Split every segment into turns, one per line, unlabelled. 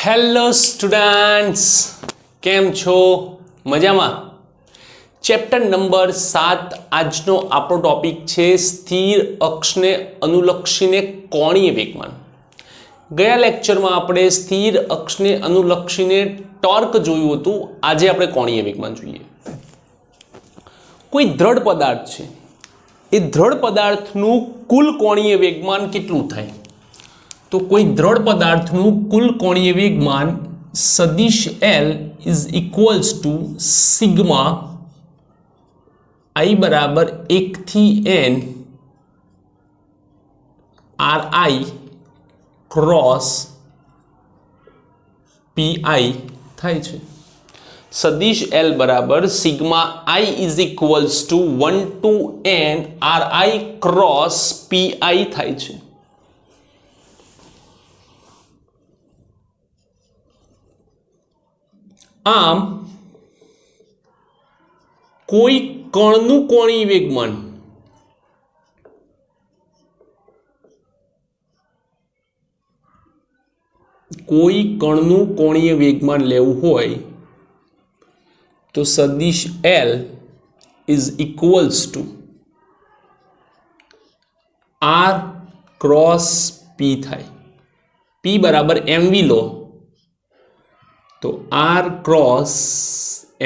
Hello students, કેમ છો? મજામાં? ચેપ્ટર નંબર 7 આજનો આપણો ટોપિક છે સ્થિર અક્ષને અનુલક્ષીને કોણીય વેગમાન. ગયા લેક્ચરમાં આપણે સ્થિર અક્ષને અનુલક્ષીને ટોર્ક જોયું હતું. આજે આપણે કોણીય વેગમાન જોઈએ. કોઈ દ્રઢ પદાર્થ છે, એ દ્રઢ પદાર્થનું કુલ કોણીય વેગમાન કેટલું થાય? તો કોઈ દ્રઢ પદાર્થનું કુલ કોણીય વેગમાન સદિશ L is equals to sigma I બરાબર 1 થી n RI ક્રોસ PI થાય છે. સદિશ L બરાબર sigma I is equals two 1 to n RI cross PI થાય છે. આમ કોઈ કણનું કોણીય વેગમાન લેવું હોય તો સદિશ L is equals two R cross P થાય. P બરાબર mv લો તો R ક્રોસ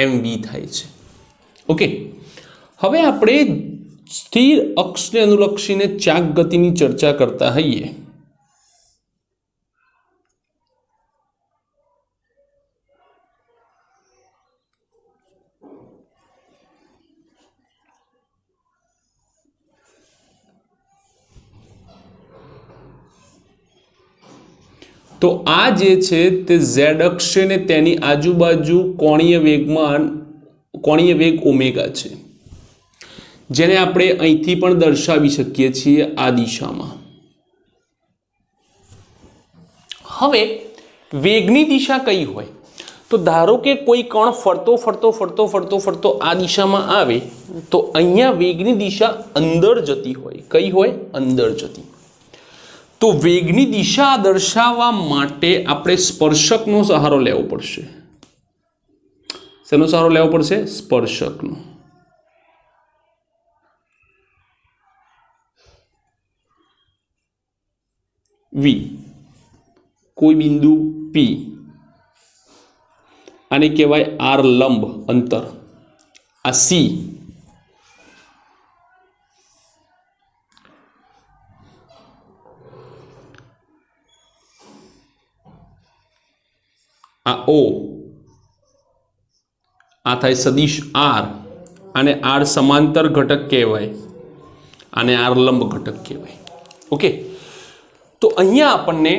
mv થાય છે. ઓકે, હવે આપણે સ્થિર અક્ષને અનુલક્ષીને ચાક ગતિની ચર્ચા કરતા હઈએ. તો આ જે છે તે ઝેડ અક્ષ છે ને તેની આજુબાજુ કોણીય વેગ ઓમેગા છે, જેને આપણે અહીંથી પણ દર્શાવી શકીએ છીએ આ દિશામાં. હવે વેગની દિશા કઈ હોય? તો ધારો કે કોઈ કણ ફરતો આ દિશામાં આવે તો અહીંયા વેગની દિશા અંદર જતી હોય. કઈ હોય? અંદર જતી. તો વેગની દિશા દર્શાવવા માટે આપણે સ્પર્શકનો સહારો લેવો પડશે. શેનો સહારો લેવો પડશે? સ્પર્શકનો. V કોઈ બિંદુ P, આને કહેવાય R લંબ અંતર. આ C, આ O, આ થાય સદિશ R, આને R સમાંતર ઘટક કહેવાય, આને R લંબ ઘટક કહેવાય. ઓકે, તો અહીંયા આપણને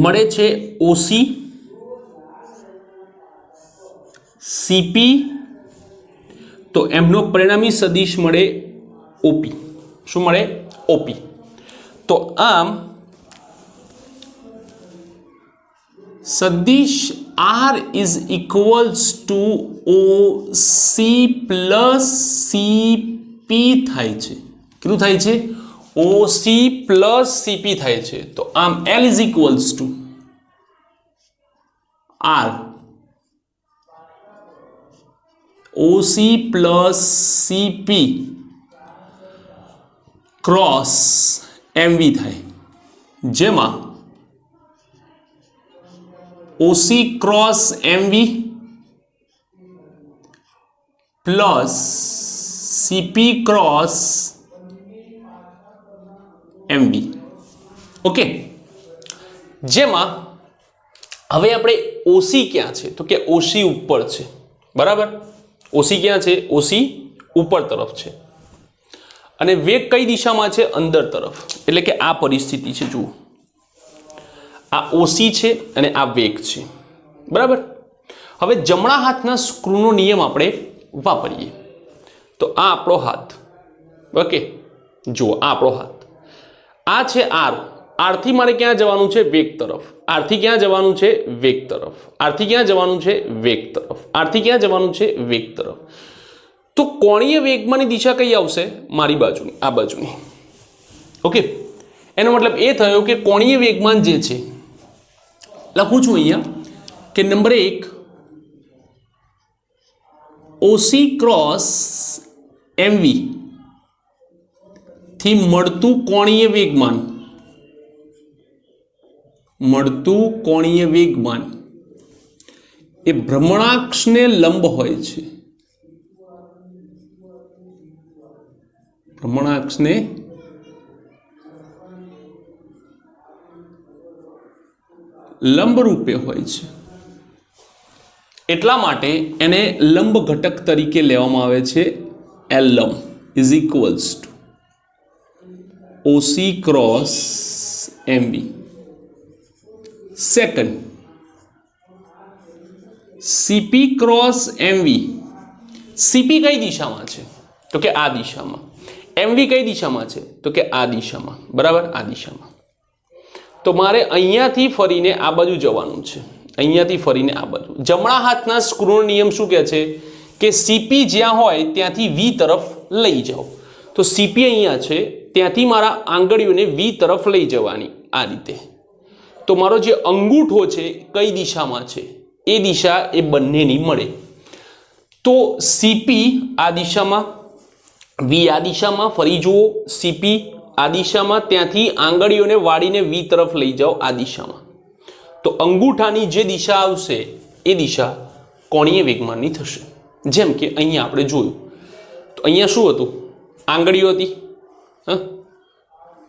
મળે છે OC, CP, તો એમનો પરિણામી સદિશ મળે OP. શું મળે? OP. તો આમ સદિશ R is equals two OC plus CP થાય છે. કેટલું થાય છે? OC પ્લસ CP થાય છે. તો આમ L is equals two R OC plus CP cross MV થાય, જેમાં OC cross MV plus CP cross MV. Okay, જેમાં હવે આપણે OC ક્યાં છે? તો કે OC ઉપર છે. બરાબર? OC ક્યાં છે? OC ઉપર તરફ છે. અને વેગ કઈ દિશામાં છે? અંદર તરફ. એટલે કે આ પરિસ્થિતિ છે. જુઓ, આ OC છે અને આ વેગ છે. બરાબર? હવે જમણા હાથના સ્ક્રૂનો નિયમ આપણે વાપરીએ. તો આ આપણો હાથ. ઓકે, જુઓ, આ આપણો હાથ. આ છે R. R થી મારે ક્યાં જવાનું છે? વેગ તરફ. R થી ક્યાં જવાનું છે? વેગ તરફ. R થી ક્યાં જવાનું છે? વેગ તરફ. R થી ક્યાં જવાનું છે? વેગ તરફ. તો કોણીય વેગમાનની દિશા કઈ આવશે? મારી બાજુની, આ બાજુની. ઓકે, એનો મતલબ એ થયો કે કોણીય વેગમાન જે છે લખું છું અહીંયા કે નંબર 1 ઓસી ક્રોસ એમવી થી મળતું કોણીય વેગમાન એ ભ્રમણાક્ષને લંબ હોય છે. ભ્રમણાક્ષને લંબ રૂપે હોય છે. એટલા માટે એને લંબ ઘટક તરીકે લેવામાં આવે છે. એલ લંબ is equals to OC cross MB. Second, CP cross MV. CP કઈ દિશામાં છે? તો કે આ દિશામાં. એમવી કઈ દિશામાં છે? તો કે આ દિશામાં. બરાબર, આ દિશામાં. તો મારે અહીંયાથી ફરીને આ બાજુ જવાનું છે. અહીંયાથી ફરીને આ બાજુ. જમણા હાથના સ્ક્રૂનો નિયમ શું કહે છે કે સીપી જ્યાં હોય ત્યાંથી વી તરફ લઈ જાઓ. તો સીપી અહીંયા છે, ત્યાંથી મારા આંગળીઓને વી તરફ લઈ જવાની આ રીતે. તો મારો જે અંગૂઠો છે કઈ દિશામાં છે એ દિશા એ બંનેની મળે. તો સીપી આ દિશામાં, વી આ દિશામાં. ફરી જુઓ, સીપી આ દિશામાં, ત્યાંથી આંગળીઓને વાળીને વી તરફ લઈ જાઓ આ દિશામાં. તો અંગૂઠાની જે દિશા આવશે એ દિશા કોણીય વેગમાનની થશે. જેમ કે અહીંયા આપણે જોયું તો અહીંયા શું હતું? આંગળીઓ હતી.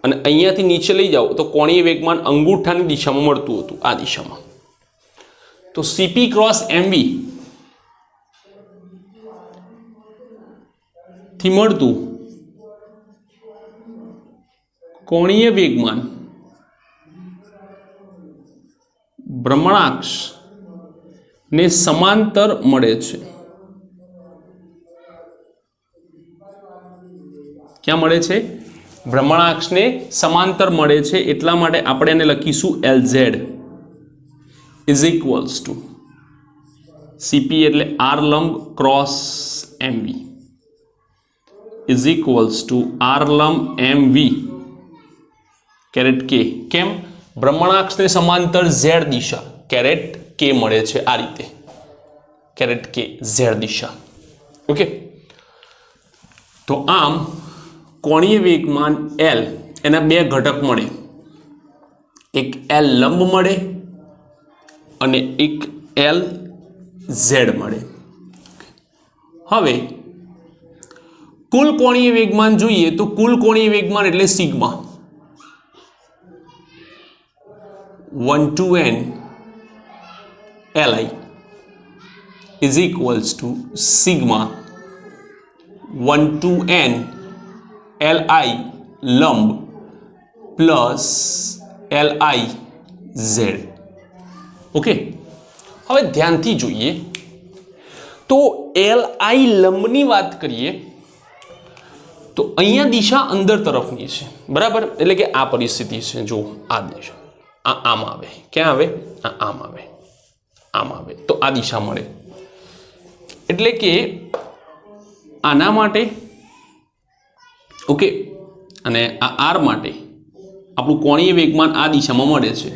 અને અહીંયાથી નીચે લઈ જાઓ તો કોણીય વેગમાન અંગૂઠાની દિશામાં મળતું હતું, આ દિશામાં. તો સીપી ક્રોસ એમવી થી મળતું કોણીય વેગમાન ભ્રમણાક્ષ ને સમાંતર મળે છે. ક્યાં મળે છે? ભ્રમણાક્ષને સમાંતર મળે છે. એટલા માટે આપણે એને લખીશું LZ is equals to CP એટલે આર લંબ cross MV is equals to R લંબ એમવી કેરેટ કે. કેમ? ભ્રમણાક્ષને સમાંતર ઝેડ દિશા કેરેટ કે મળે છે આ રીતે. કેરેટ કે ઝેડ દિશા. ઓકે, તો આમ કોણીય વેગમાન એલ એના બે ઘટક મળે. એક એલ લંબ મળે અને એક એલ ઝેડ મળે. હવે કુલ કોણીય વેગમાન જોઈએ તો કુલ કોણીય વેગમાન એટલે sigma 1 to n li is equals to sigma 1 to n li લંબ પ્લસ li z. ઓકે, હવે ધ્યાનથી જોઈએ તો li લંબની વાત કરીએ તો અહીંયા દિશા અંદર તરફની છે. બરાબર, એટલે કે આ પરિસ્થિતિ છે. જો આ દિશા આમ આવે. ક્યાં આવે? આમ આવે. આમ આવે તો આ દિશા મળે. એટલે કે આના માટે ઓકે અને આ આર માટે આપણું કોણીય વેગમાન આ દિશામાં મળે છે.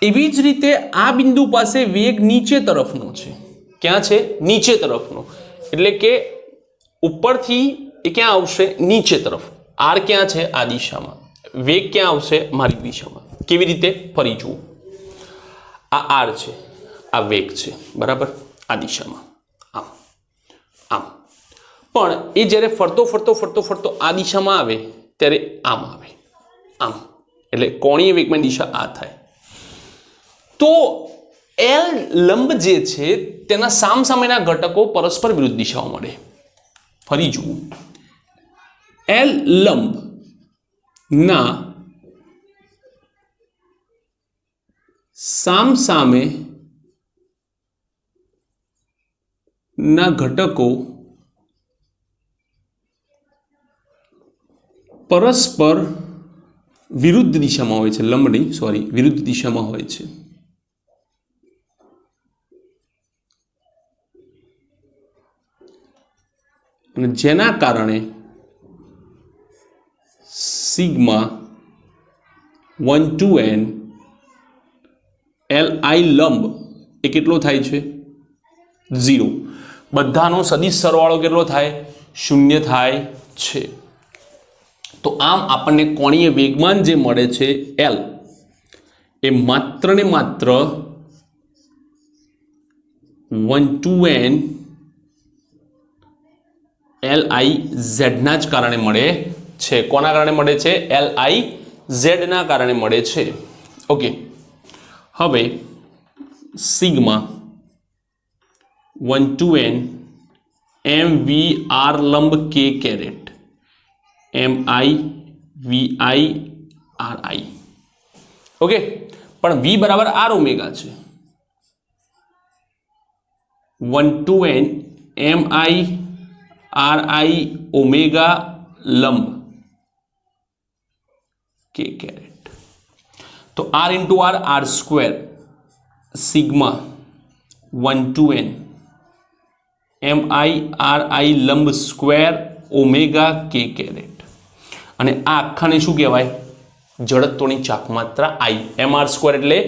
એવી જ રીતે આ બિંદુ પાસે વેગ નીચે તરફનો છે. ક્યાં છે? નીચે તરફનો. એટલે કે ઉપરથી એ ક્યાં આવશે? નીચે તરફ. આર ક્યાં છે? આ દિશામાં. વેગ ક્યાં આવશે? મારી દિશામાં. કેવી રીતે? ફરી જુઓ, આ આર છે, આ વેગ છે. બરાબર, આ દિશામાં આમ આમ. પણ એ જ્યારે ફરતો ફરતો ફરતો ફરતો આ દિશામાં આવે ત્યારે આમ આવે, આમ. એટલે કોણીય વેગમાન દિશા આ થાય. તો એલ લંબ જે છે તેના સામસામેના ઘટકો પરસ્પર વિરુદ્ધ દિશાઓ મળે. ફરી જુઓ, એલ લંબ ના સામસામે ના ઘટકો પરસ્પર વિરુદ્ધ દિશામાં હોય છે. લંબ નહીં, સોરી, વિરુદ્ધ દિશામાં હોય છે. અને જેના કારણે sigma 1 to n L I લંબ એ કેટલો થાય છે 0. બધાનો સદિશ સરવાળો કેટલો થાય 0 થાય છે. તો આમ આપણને કોણીય વેગમાન જે મળે છે એલ એ માત્ર ને માત્ર 1/n એલ આઈ ઝેડ ના જ કારણે મળે છે. કોના કારણે મળે છે? એલ આઈ ઝેડ ના કારણે મળે છે. ઓકે, હવે સિગ્મા 1/n એમ વી આર લંબ K caret M I V I R I. Okay, પણ વી બરાબર આર ઓમેગા છે. 1/n M I R I omega લંબ કે કેરેટ. તો R into R R square sigma 1/n M I R I લંબ square omega K caret. અને આ આખાને શું કહેવાય? જડત્વની ચાકમાત્રા આઈ. એમ આર સ્ક્વેર એટલે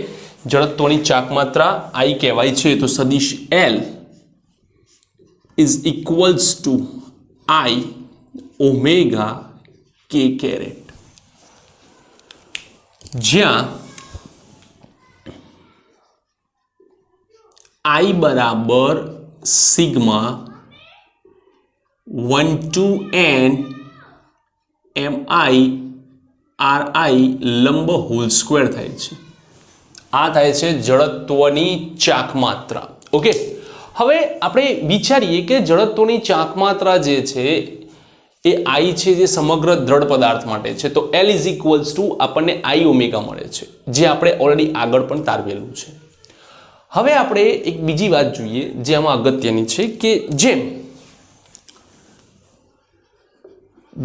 જડત્વની ચાકમાત્રા આઈ કહેવાય છે. તો સદિશ L is equals to I omega K caret, જ્યાં આઈ બરાબર sigma 1/n M I R I લંબ હોલ સ્ક્વેર થાય છે. આ થાય છે જડત્વની ચાકમાત્રા. ઓકે, હવે આપણે વિચારીએ કે જડત્વની ચાકમાત્રા જે છે એ આઈ છે, જે સમગ્ર દ્રઢ પદાર્થ માટે છે. તો એલ ઇઝ ઇક્વલ્સ ટુ આપણને આઈ ઓમેગા મળે છે, જે આપણે ઓલરેડી આગળ પણ તારવેલું છે. હવે આપણે એક બીજી વાત જોઈએ જે આમાં અગત્યની છે કે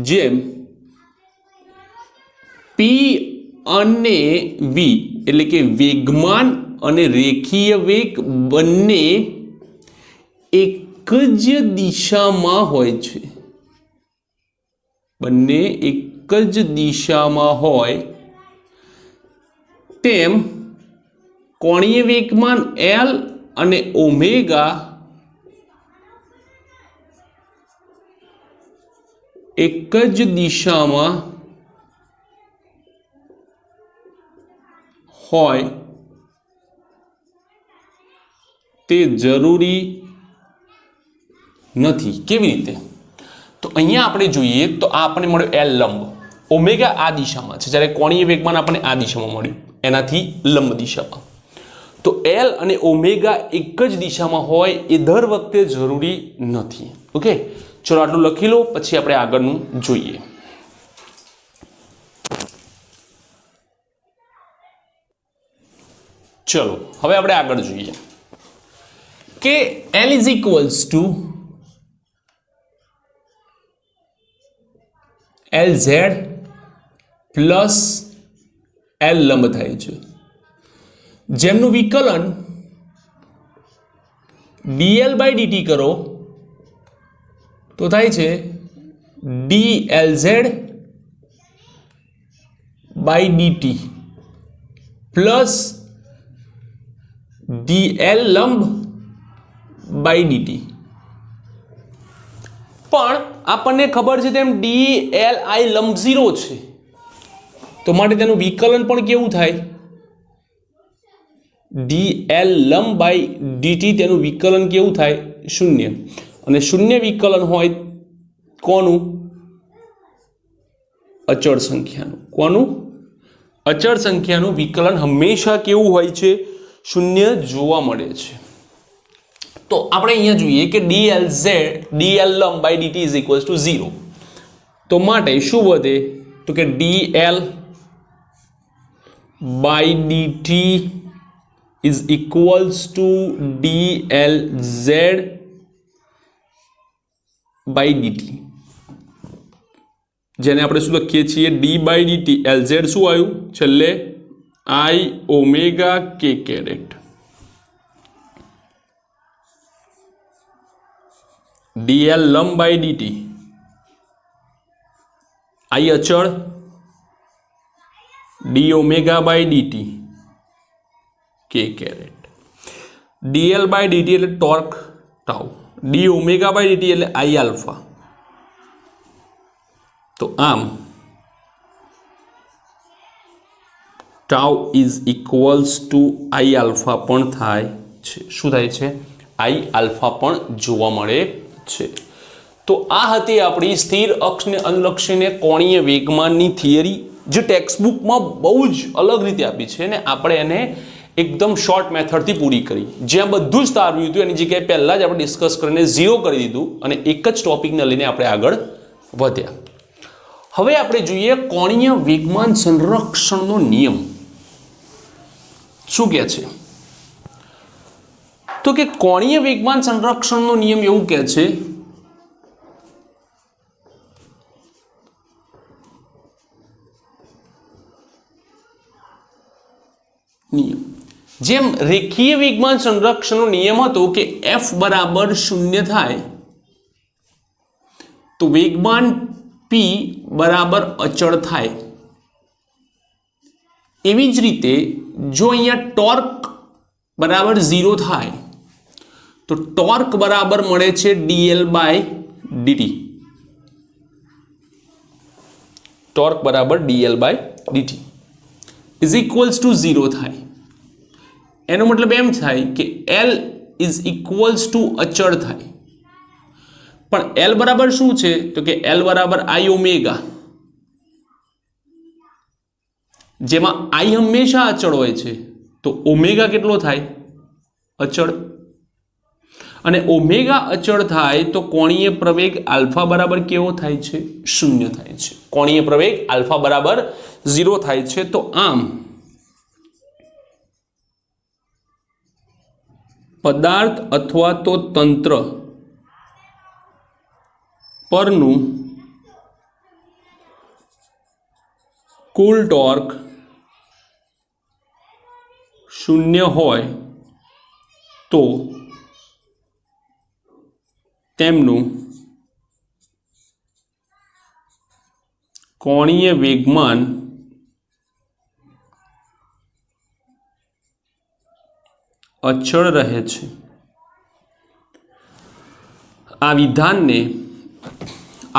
જેમ પી અને વી એટલે કે વેગમાન અને રેખીય વેગ બંને એક જ દિશામાં હોય છે, બંને એક જ દિશામાં હોય તેમ કોણીય વેગમાન એલ અને ઓમેગા એક જ દિશામાં હોય તે જરૂરી નથી. કેવી રીતે? તો અહીંયા આપણે જોઈએ તો આ આપણને મળ્યો એલ લંબ, ઓમેગા આ દિશામાં છે, જ્યારે કોણીય વેગમાન આપણને આ દિશામાં મળ્યું, એનાથી લંબ દિશામાં. તો એલ અને ઓમેગા એક જ દિશામાં હોય એ દર વખતે જરૂરી નથી. ઓકે, ચલો આટલું લખી લો, પછી આપણે આગળનું જોઈએ. ચલો હવે આપણે આગળ જોઈએ કે L is equals two LZ plus L લંબ થાય છે, જેમનું વિકલન dl બાય dt કરો તો થાય છે dLZ by dt plus dl લંબ બાય dt. પણ આપણને ખબર છે તેમ dli લંબ 0 છે, તો માટે તેનું વિકલન પણ કેવું થાય? dl લંબ બાય dt તેનું વિકલન કેવું થાય? 0. અને 0 વિકલન હોય કોનું? અચળ સંખ્યાનું. કોનું? અચળ સંખ્યાનું વિકલન હંમેશા કેવું હોય છે? 0 જોવા મળે છે. તો આપણે અહીંયા જોઈએ કે dl લંબ by dt is equals to 0. તો માટે શું વધે? તો કે dl by dt is equals to dlz by dt, જેને આપણે શું લખીએ છીએ? d by dt. lz શું આવ્યું છેલ્લે? I omega K caret. dl લંબ બાય dt, I અચળ, d omega by dt, K caret. dl by dt એટલે torque tau, D omega by dt એટલે આઈ આલ્ફા. તો આમ tau is equals to I alpha પણ થાય છે. શું થાય છે? આઈ આલ્ફા પણ જોવા મળે છે. તો આ હતી આપણી સ્થિર અક્ષને અનુલક્ષીને કોણીય વેગમાનની થિયરી, જે ટેક્સ્ટબુકમાં બહુ જ અલગ રીતે આપી છે ને આપણે એને એકદમ શોર્ટ મેથડથી પૂરી કરી. જ્યાં બધું જ તારવ્યું હતું એની જગ્યાએ પહેલાં જ આપણે ડિસ્કસ કરીને ઝીરો કરી દીધું અને એક જ ટોપિકને લઈને આપણે આગળ વધ્યા. હવે આપણે જોઈએ કોણીય વેગમાન સંરક્ષણનો નિયમ શું કહે છે. તો કે કોણીય વેગમાન સંરક્ષણનો નિયમ એવું કહે છે નિયમ જેમ રેખીય વેગમાન સંરક્ષણનો નિયમ હતો કે F બરાબર 0 થાય તો વેગમાન P બરાબર અચળ થાય. એવી જ રીતે જો અહીંયા ટોર્ક બરાબર 0 થાય તો ટોર્ક બરાબર મળે છે dl બાય dt. ટોર્ક બરાબર dl by dt is equals to 0 થાય. એનો મતલબ એમ થાય કે L ઇઝ ઇક્વલ્સ ટુ અચળ થાય. પણ L બરાબર શું છે? તો કે L બરાબર I ઓમેગા, જેમાં I હંમેશા અચળ હોય છે. તો ઓમેગા કેટલો થાય? અચળ. અને ઓમેગા અચળ થાય તો કોણીય પ્રવેગ આલ્ફા બરાબર કેવો થાય છે? 0 થાય છે. કોણીય પ્રવેગ આલ્ફા બરાબર 0 થાય છે. તો આમ પદાર્થ અથવા તો તંત્ર પરનું કુલ ટોર્ક 0 હોય તો તેમનું કોણીય વેગમાન અચળ રહે છે. આ વિધાનને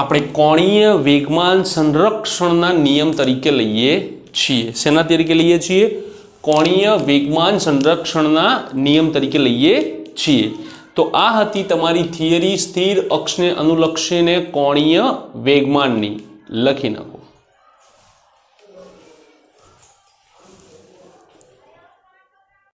આપણે કોણીય વેગમાન સંરક્ષણના નિયમ તરીકે લઈએ છીએ. શેના તરીકે લઈએ છીએ? કોણીય વેગમાન સંરક્ષણના નિયમ તરીકે લઈએ છીએ. તો આ હતી તમારી થિયરી સ્થિર અક્ષને અનુલક્ષીને કોણીય વેગમાનની. લખી નાખો.